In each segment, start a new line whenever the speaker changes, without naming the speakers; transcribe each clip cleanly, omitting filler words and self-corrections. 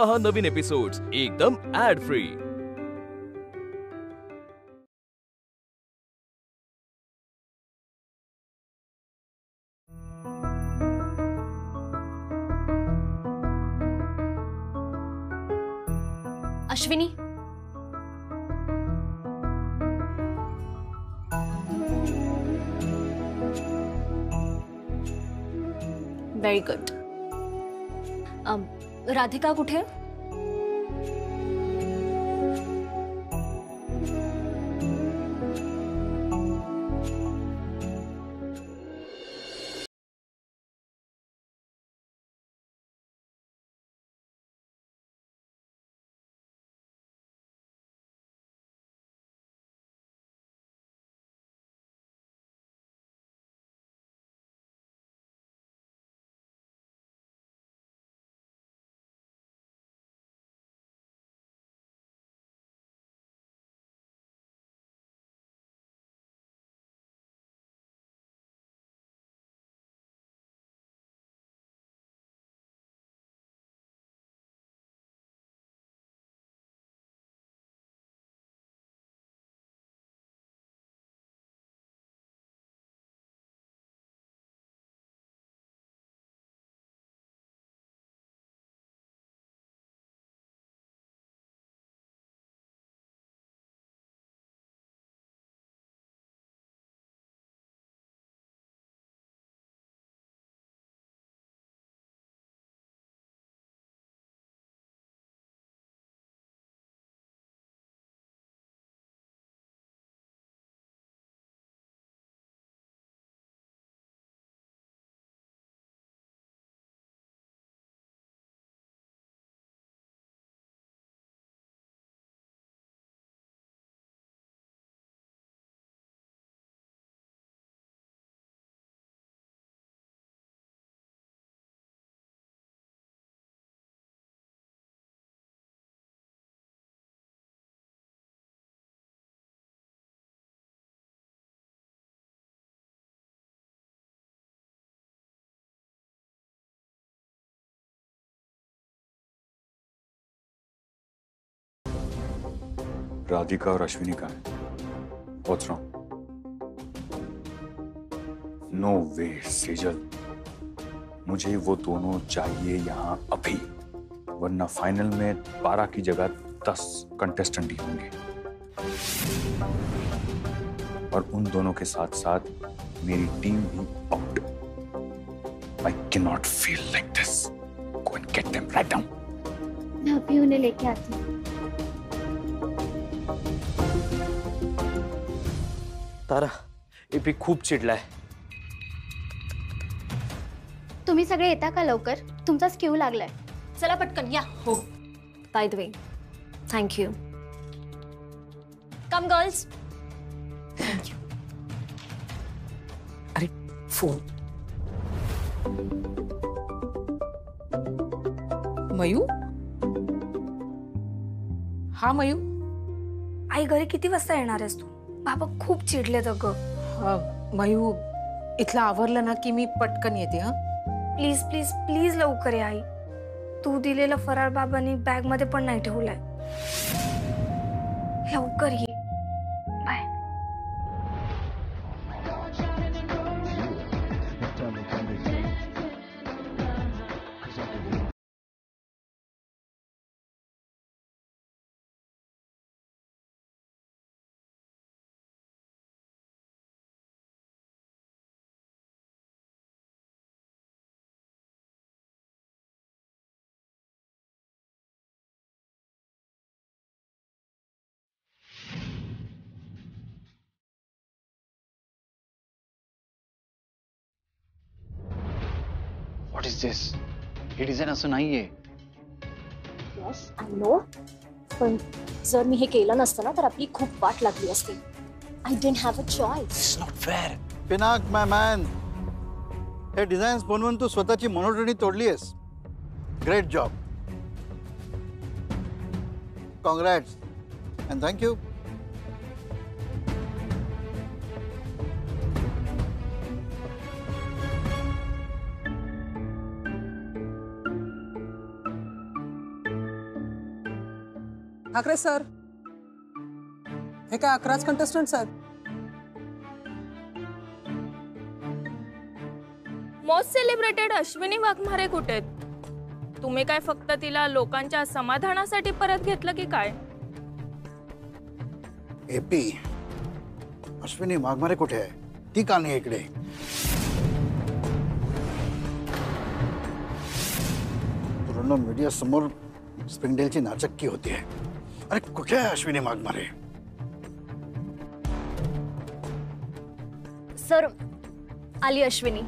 पहा नवीन एपिसोड्स एकदम ad free.
Ashwini, very good. Radhika कुठे?
राधिका और अश्विनी का है। What's wrong? No way, Sejal. मुझे वो दोनों चाहिए यहाँ अभी, वरना फाइनल में 12 की जगह 10 कंटेस्टेंट ही होंगे। और उन दोनों के साथ साथ मेरी टीम भी out. I cannot feel like this. Go and get them right now.
मैं अभी उन्हें लेके आती हूँ।
तारा, एपी खूप चिडलाय।
तुम्ही सगळे येता का लवकर? तुमचा स्क्यू लागलाय। चला पटकन या। हो। By the way, thank you. Come girls. Thank you.
अरे फोन।
मयू? हा मयू,
आई घरी किती वाजता येणार आहेस तू? बाबा खूप चिडलेत अगं।
मयू इथलं आवरलं ना की मी पटकन येते। हा
प्लीज प्लीज प्लीज लवकर ये आई। तू दिलेला फराळ बाबांनी बॅग मध्ये पण नाही ठेवलाय। लवकर ये। बाय।
What is this? हे डिझाईन असं नाहीये।
यस आय नो, पण जर मी हे केलं नसतं ना तर आपली खूप वाट लागली असती। I didn't have a choice.
It's not fair.
Pinak my man, हे डिझाईन्स बनवून तू स्वतःची मनोरणी तोडलीयस। Great job, congrats and thank you.
Thackeray sir, हे काय 11च कंटेस्टंट्स आहेत?
मोस्ट सेलिब्रेटेड अश्विनी वाघमारे कुठे आहेत? तुम्ही काय फक्त तिला लोकांच्या समाधानासाठी परत घेतलं की काय?
एपी, अश्विनी वाघमारे कुठे आहे? ती का नाही इकडे? पूर्ण मीडिया समोर स्प्रिंगडेलची नाचक्की होतीये. अरे कुठे आहे अश्विनी वाघमारे?
सर, आली अश्विनी.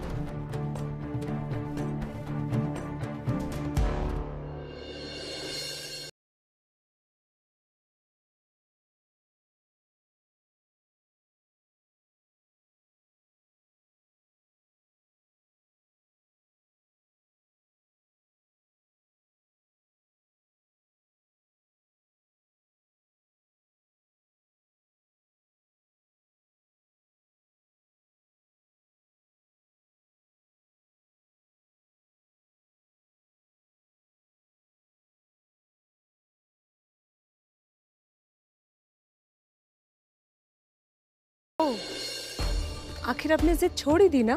आखिर आपने जिद छोड़ ही दी ना,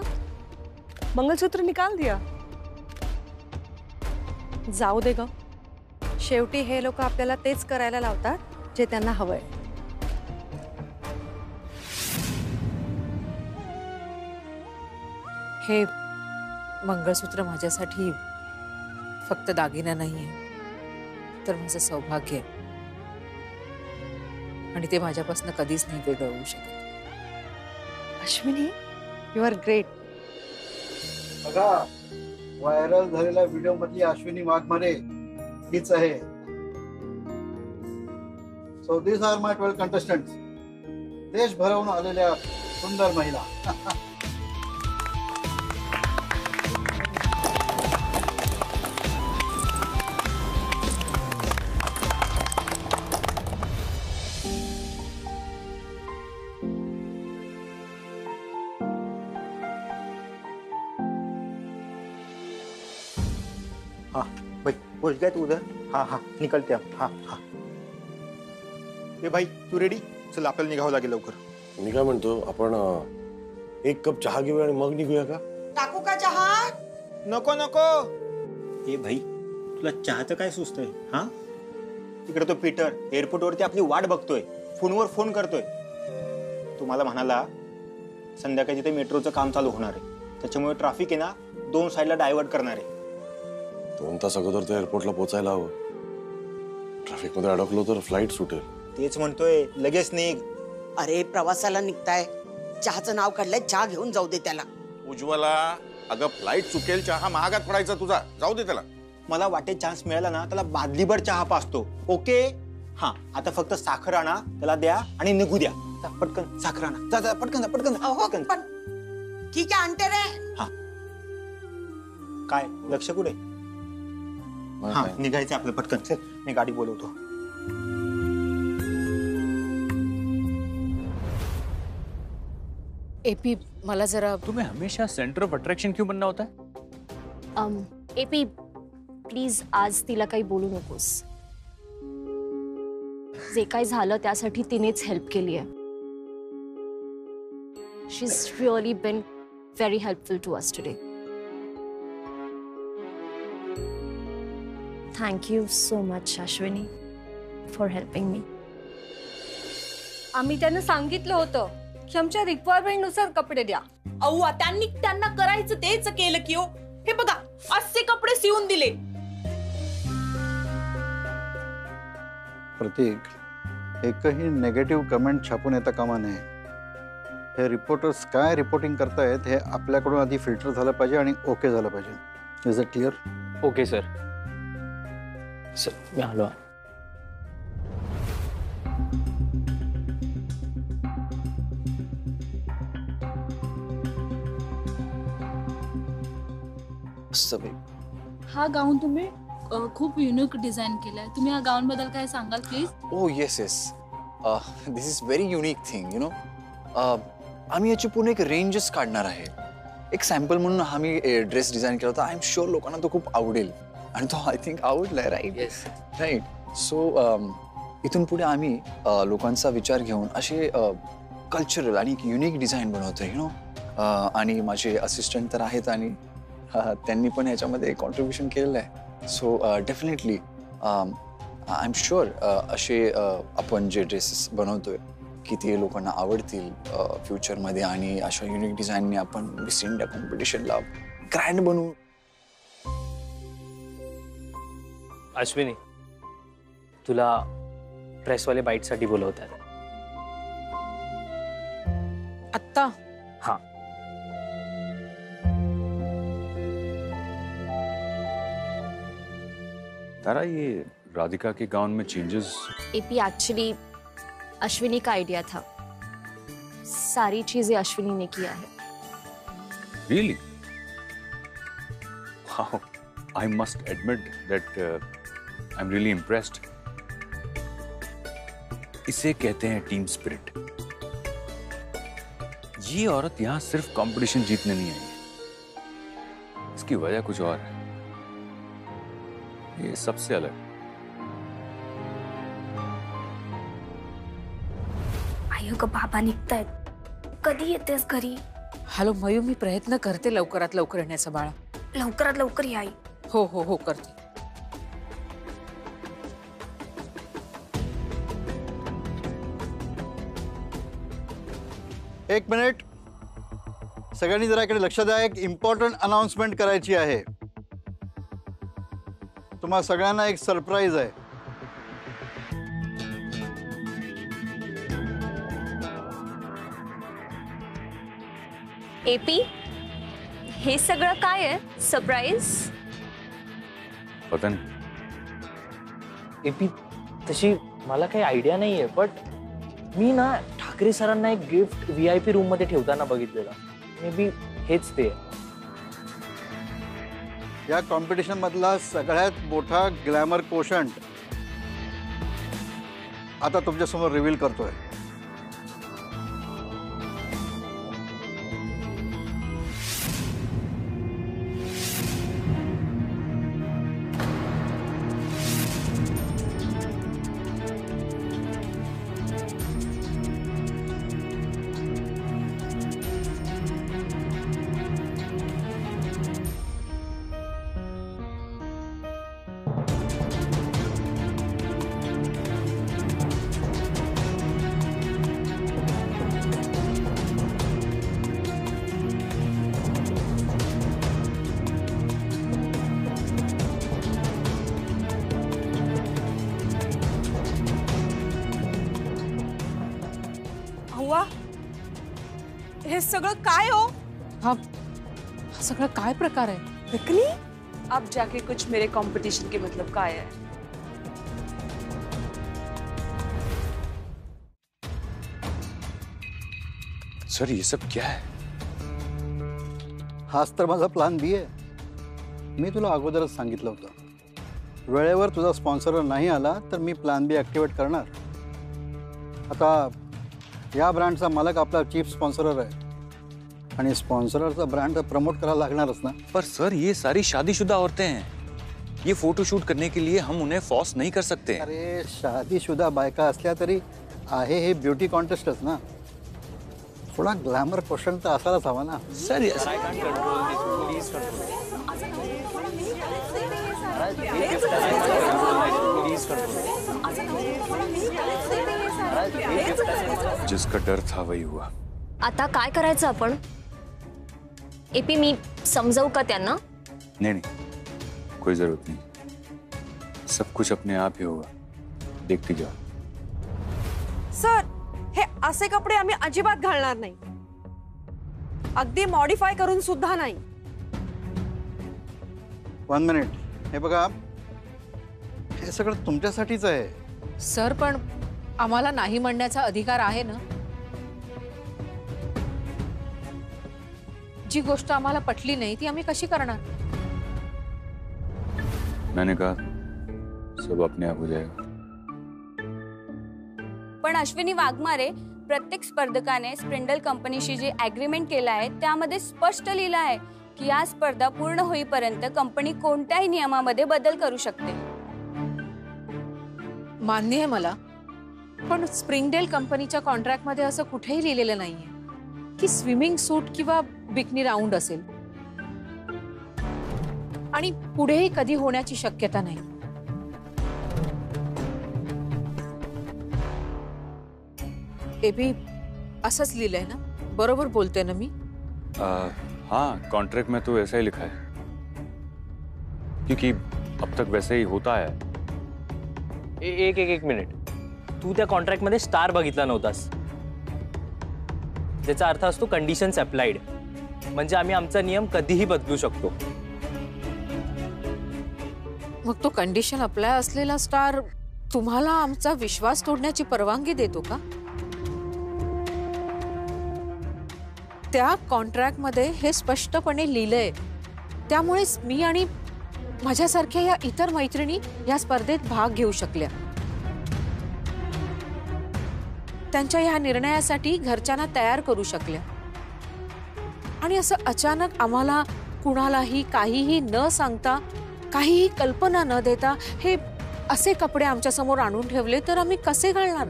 मंगलसूत्र निकाल दिया. जाऊ दे ग, शेवटी हे लोक आपल्याला तेच करायला लावतात जे त्यांना हवंय.
हे मंगळसूत्र माझ्यासाठी फक्त दागिना नाहीये, तर माझं सौभाग्य आहे. आणि ते माझ्यापासून कधीच नाही वेगळं होऊ शकत.
Ashwini, you are great.
बघा, व्हायरल झालेल्या व्हिडिओ मधली अश्विनी वाघमारे हीच आहे. So this are my 12 contestants. देशभराहून आलेल्या सुंदर महिला.
हाँ भाई, पहुंच गए तू उधर? हाँ हाँ, निकलते हम. हाँ हाँ.
ए भाई, तू रेडी? चल आपल्याला निघावं लागेल लवकर.
मी काय म्हणतो, आपण एक कप चहा घेऊया आणि मग निघूया का?
टाकू का चहा?
नको नको.
ए भाई, तुला चहाचं काय सुचतंय? हा, तिकडे तो पीटर एअरपोर्ट वरती आपली वाट बघतोय, फोनवर फोन करतोय. तुम्हाला म्हणाला संध्याकाळी ते मेट्रोचं काम चालू होणार आहे, त्याच्यामुळे ट्रॅफिक आहे ना 2 साइडला डायव्हर्ट करणार आहे.
2 तास अगोदर तर एअरपोर्टला पोहोचायला हवं. ट्रॅफिक मध्ये अडकलो तर फ्लाईट सुटेल.
तेच म्हणतोय, लगेच निघ.
अरे प्रवासाला निघताय, चहाचं नाव काढलंय, चहा घेऊन जाऊ दे त्याला.
उज्ज्वला, अगं फ्लाईट चुकेल, चहा महागात पडायचा तुझा, जाऊ दे त्याला.
मला वाटेत चान्स मिळाला ना त्याला बादलीभर चहा पाचतो. ओके? हा, आता फक्त साखर आणा, त्याला द्या आणि निघू द्या. पटकन साखर आणा. जा जा, पटकन जा, पटकन जा, पटकन.
ठीक आहे, आणते रे.
हा, काय लक्ष कुठे? हा, निघायचं आपलं, पटकन. चल, मी गाडी बोलवतो.
एपी, मला जरा.
तुम्हें हमेशा सेंटर ऑफ अट्रैक्शन क्यों बनना होता है?
एपी, प्लीज आज तिला काही बोलू नकोस. जे काही झालं त्यासाठी तिनेच हेल्प केली आहे. She is really been very helpful to us today. Thank you so much Ashwini for helping me.
आम्ही त्यांना सांगितलं होतं की आमच्या रिक्वायरमेंट नुसार कपडे द्या.
अव्वा, त्यांना करायचं तेच केलं की. हे बघा, असे कपडे शिवून दिले.
प्रतीक, एकही नेगेटिव्ह कमेंट छापून येता कामा नये. हे रिपोर्टर्स काय रिपोर्टिंग करतायत हे आपल्याकडून आधी फिल्टर झालं पाहिजे आणि ओके झालं पाहिजे. Is it clear?
Okay sir. Sir, मी आलो.
हा गाऊन तुम्ही खूप युनिक डिझाईन केलाय. तुम्ही या गाऊन बद्दल काय सांगाल please?
Oh yes yes, this is very unique thing, you know. आम्ही याची पूर्ण एक रेंजच काढणार आहे. एक सॅम्पल म्हणून आम्ही ड्रेस डिझाईन केला होता. आय एम शुअर लोकांना तो खूप आवडेल आणि तो आय थिंक आवडलाय. राईट? Yes, right. सो इथून पुढे आम्ही लोकांचा विचार घेऊन असे कल्चरल आणि युनिक डिझाईन बनवतोय नो. आणि माझे असिस्टंट तर आहेत आणि त्यांनी पण ह्याच्यामध्ये कॉन्ट्रीब्युशन केलेलं आहे. So definitely I am sure असे आपण जे ड्रेसेस बनवतोय की ते लोकांना आवडतील फ्युचरमध्ये. आणि अशा युनिक डिझाईनने आपण मिस इंडिया कॉम्पिटिशनला ग्रँड बनवू.
अश्विनी, तुला प्रेसवाले बाईटसाठी बोलवतात.
आत्ता?
हाँ.
तारा, ये राधिका के गाउन में चेंजेस?
एपी एक्चुअली अश्विनी का आइडिया था. सारी चीजें अश्विनी ने किया है.
Really? Wow. I must admit that I'm really impressed. इसे कहते हैं टीम स्पिरिट. ये औरत यहां सिर्फ कंपटीशन जीतने नहीं आई है. इसकी वजह कुछ और है. ये सबसे अलग.
आई ग बाबा निघतायत. कधी येतेस घरी?
हॅलो मयू, मी प्रयत्न करते लवकरात लवकर येण्याचा. बाळा
लवकरात लवकर या आई.
हो हो हो करते.
एक मिनिट, सगळ्यांनी जरा इकडे लक्ष द्या. एक इम्पॉर्टंट अनाउन्समेंट करायची आहे. तुम्हा सगळ्यांना एक सरप्राईज आहे.
एपी, हे सगळं काय आहे? सरप्राईज?
पता नहीं.
एपी, तशी मला काही आयडिया नाहीये, बट मी ना ठाकरे सरांना एक गिफ्ट VIP रूम मध्ये ठेवताना बघितलेला. मे बी हेच ते.
या कॉम्पिटिशन मधला सगळ्यात मोठा ग्लॅमर कोशंट आता तुमच्या समोर रिव्हील करतोय.
हे सगळं काय हो?
हा सगळं काय प्रकार आहे?
नकली? अब जाके कुछ मेरे कंपटीशन के मतलब काय है?
सर, ये सब क्या है?
हाच तर माझा प्लान बी आहे. मी तुला अगोदरच सांगितलं होतं, वेळेवर तुझा स्पॉन्सर नाही आला तर मी प्लान बी ऍक्टिवेट करणार. आता या ब्रँडचा मालक आपला चीफ स्पॉन्सरर आहे आणि स्पॉन्सरचा ब्रँड प्रमोट करायला लागणारच ना.
पर सर, ये सारी शादीशुदा औरतें हैं. ये फोटोशूट करने के लिए हम उन्हें फोर्स नहीं कर सकते.
अरे, शादीशुदा बायका असल्या तरी आहे हे ब्युटी कॉन्टेस्टच ना. थोडा ग्लॅमर क्वेश्चन तर असायलाच हवा ना.
सर, जिसका डर था वही हुआ.
आता काय करायचं आपण? एपी, मी समजावू का त्यांना?
नहीं नहीं, कोई जरूरत नहीं. सब कुछ अपने आप ही होगा. देखती जाओ.
सर, हे असे कपडे आम्ही अजिबात घालणार नाही. अगदी मॉडिफाय करून सुद्धा नाही.
1 मिनिट. हे बघा, हे सगळं तुमच्यासाठीच आहे.
सर, पण आम्हाला नाही म्हणण्याचा अधिकार आहे ना. जी गोष्ट आम्हाला पटली नाही ती आम्ही कशी करणार?
मैंने कहा सब अपने आप हो जाएगा.
पण अश्विनी वाघमारे, प्रत्येक स्पर्धकाने स्प्रिंडल कंपनीशी जे ॲग्रीमेंट केलं आहे त्यामध्ये स्पष्ट लिहिलं आहे की या स्पर्धा पूर्ण होईपर्यंत कंपनी कोणत्याही नियमामध्ये बदल करू शकते.
मान्य आहे मला, पण स्प्रिंगडेल कंपनीच्या कॉन्ट्रॅक्टमध्ये असं कुठेही लिहिलेलं नाहीये की स्विमिंग सूट किंवा बिकनी राऊंड असेल, आणि पुढेही कधी होण्याची शक्यता नाही. एबी असंच लिहिलंय ना? बरोबर बोलते ना मी?
हाँ, कॉन्ट्रैक्ट में तो ऐसा ही लिखा है, क्योंकि अब तक वैसे ही होता है.
एक मिनिट, तू त्या कॉन्ट्रॅक्ट मध्ये स्टार बघितला नव्हतास. त्याचा अर्थ असतो कंडिशन्स अप्लाइड, म्हणजे आम्ही आमचा नियम कधीही बदलू शकतो.
मग तो कंडिशन अप्लाय असलेला स्टार तुम्हाला आमचा विश्वास तोडण्याची परवानगी देतो का? त्या कॉन्ट्रॅक्ट मध्ये हे स्पष्टपणे लिहिलंय. त्यामुळेच मी आणि माझ्यासारख्या या इतर मैत्रिणी या स्पर्धेत भाग घेऊ शकल्या. त्यांच्या या निर्णयासाठी घरच्यांना तयार करू शकल्या. आणि असं अचानक आम्हाला कुणालाही काहीही न सांगता, काहीही कल्पना न देता हे असे कपडे आमच्या समोर आणून ठेवले तर आम्ही कसे घालणार?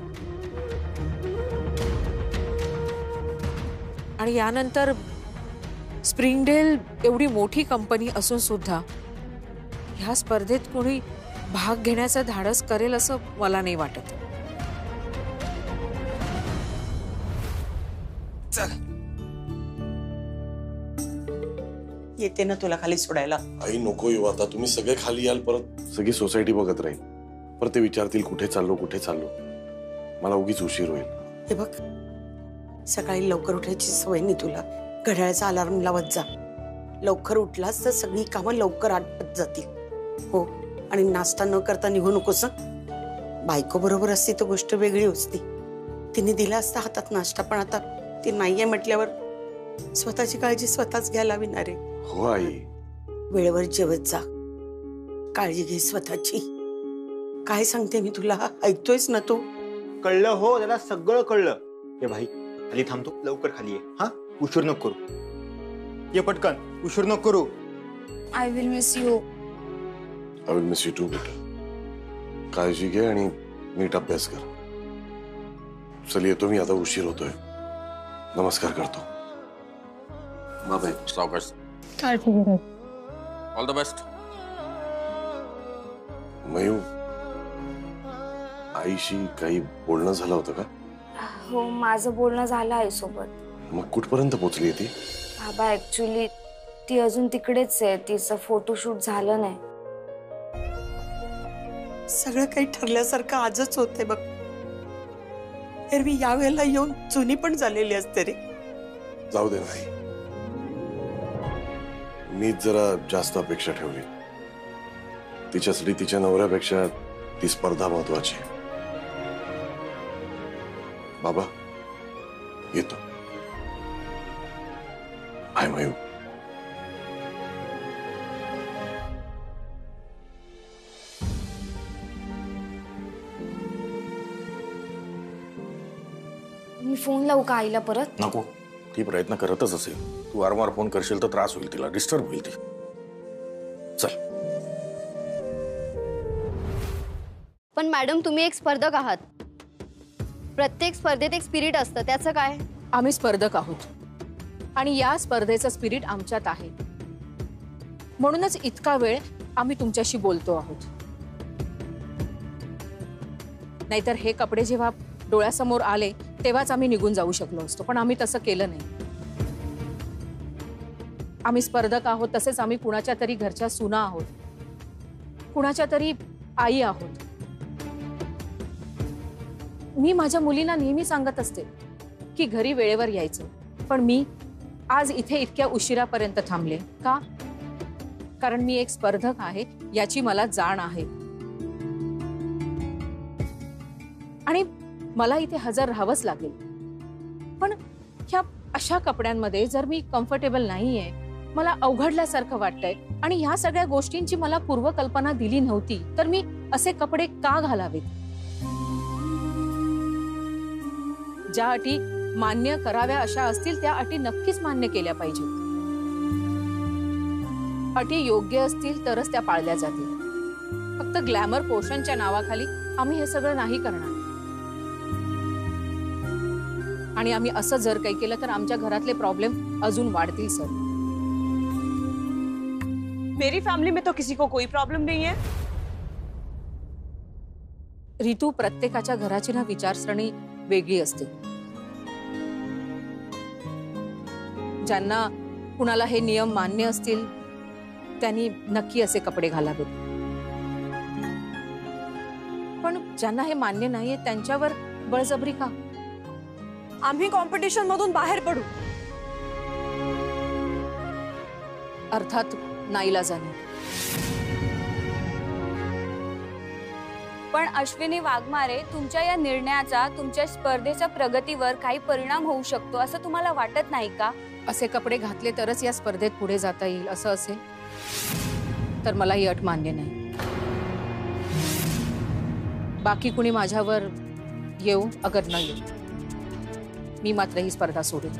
आणि यानंतर स्प्रिंगडेल एवढी मोठी कंपनी असून सुद्धा ह्या स्पर्धेत कोणी भाग घेण्याचं धाडस करेल असं मला नाही वाटत.
येते ना तुला खाली सोडायला.
आई नको येऊ आता, तुम्ही सगळे खाली याल, परत सगळी सोसायटी बघत राहील, परत ते विचारतील कुठे चाललो कुठे चाललो, मला उगीच उशीर होईल.
हे बघ, सकाळी लवकर उठायची सवय नाही तुला. घड्याळाचा अलार्म लावत जा. लवकर उठलास तर सगळी कामं लवकर आटपत जातील. हो, आणि नाश्ता न करता निघू नकोस. बायको बरोबर असती तर गोष्ट वेगळी असती. तिने दिला असता हातात नाश्ता, पण आता ती नाहीये म्हटल्यावर स्वतःची काळजी स्वतःच घ्यायला हवी.
हो आई,
वेळेवर जेवत जा, काळजी घे स्वतःची. काय सांगते मी तुला, ऐकतोयस ना तू?
कळलं हो, त्याला सगळं कळलं. हे भाई, खाली थांबतो, लवकर खाली ये. हा, उशीर नको करू. ये पटकन, उशीर नको करू.
I will miss you.
I will miss you too बेटा. काळजी घे आणि नीट अभ्यास कर. चल येतो मी आता, उशीर होतोय. नमस्कार करतो. बाय.
सावकाश. All the best.
मयू, आईशी काही बोलणं झालं होतं का?
हो, माझं बोलणं झालं आईसोबत.
मग कुठपर्यंत पोहोचली ती?
बाबा, ऍक्च्युली ती अजून तिकडेच आहे. तिचं फोटोशूट झालं नाही.
सगळं काही ठरल्यासारखं आजच होते बघ. एरवी यावेळेला येऊन जुनी पण झालेली असते रे.
जाऊ दे नाही, मीच जरा जास्त अपेक्षा ठेवली. तिच्यासाठी तिच्या नवऱ्यापेक्षा ती स्पर्धा महत्वाची. बाबा, येतो. I mu.
मी फोन लावू का आईला परत?
नको, ती प्रयत्न करतच असेल. तू वारंवार फोन करशील तर त्रास होईल, तिला डिस्टर्ब होईल ती. चल.
पण मॅडम, तुम्ही एक स्पर्धक आहात. प्रत्येक स्पर्धेत एक स्पिरिट असतं, त्याचं काय?
आम्ही स्पर्धक आहोत आणि या स्पर्धेचं स्पिरिट आमच्यात आहे. म्हणूनच इतका वेळ आम्ही तुमच्याशी बोलतो आहोत. नाहीतर हे कपडे जेव्हा डोळ्यासमोर आले तेव्हाच आम्ही निघून जाऊ शकलो असतो, पण आम्ही तसं केलं नाही. आम्ही स्पर्धक आहोत, तसेच आम्ही कुणाच्या तरी घरच्या सुना आहोत, कुणाच्या तरी आई आहोत. मी माझ्या मुलींना नेहमी सांगत असते की घरी वेळेवर यायचं, पण मी आज इथे इतक्या उशिरापर्यंत थांबले का? कारण मी एक स्पर्धक आहे याची मला जाण आहे आणि मला इथे हजर राहावंच लागेल. पण ह्या अशा कपड्यांमध्ये जर मी कम्फर्टेबल नाहीये, मला अवघडल्यासारखं वाटतंय आणि ह्या सगळ्या गोष्टींची मला पूर्वकल्पना दिली नव्हती, तर मी असे कपडे का घालावेत? ज्या अटी मान्य कराव्या अशा असतील त्या अटी नक्कीच मान्य केल्या पाहिजेत. अटी योग्य असतील तरच त्या पाळल्या जातील. फक्त ग्लॅमर पोषणच्या नावाखाली आम्ही हे सगळं नाही करणार. आणि आम्ही असं जर काही केलं तर आमच्या घरातले प्रॉब्लेम अजून वाढतील सर.
मेरी फैमिली में तो किसी को कोई प्रॉब्लम नहीं है.
रितू, प्रत्येकाच्या घराची ना विचारसरणी वेगळी असते. ज्यांना कुणाला हे नियम मान्य असतील त्यांनी नक्की असे कपडे घालावेत, पण ज्यांना हे मान्य नाहीये त्यांच्यावर बळजबरी का?
आम्ही कॉम्पिटिशन मधून बाहेर पडू.
अर्थात नाईलाजाने.
पण अश्विनी वाघमारे, तुमच्या या निर्णयाचा तुमच्या स्पर्धेच्या प्रगतीवर काही परिणाम होऊ शकतो असं तुम्हाला वाटत नाही का?
असे कपडे घातले तरच या स्पर्धेत पुढे जाता येईल असं असेल तर मला ही अट मान्य नाही. बाकी कुणी माझ्यावर येऊ अगर न येऊ, मी मात्र ही स्पर्धा सोडेन.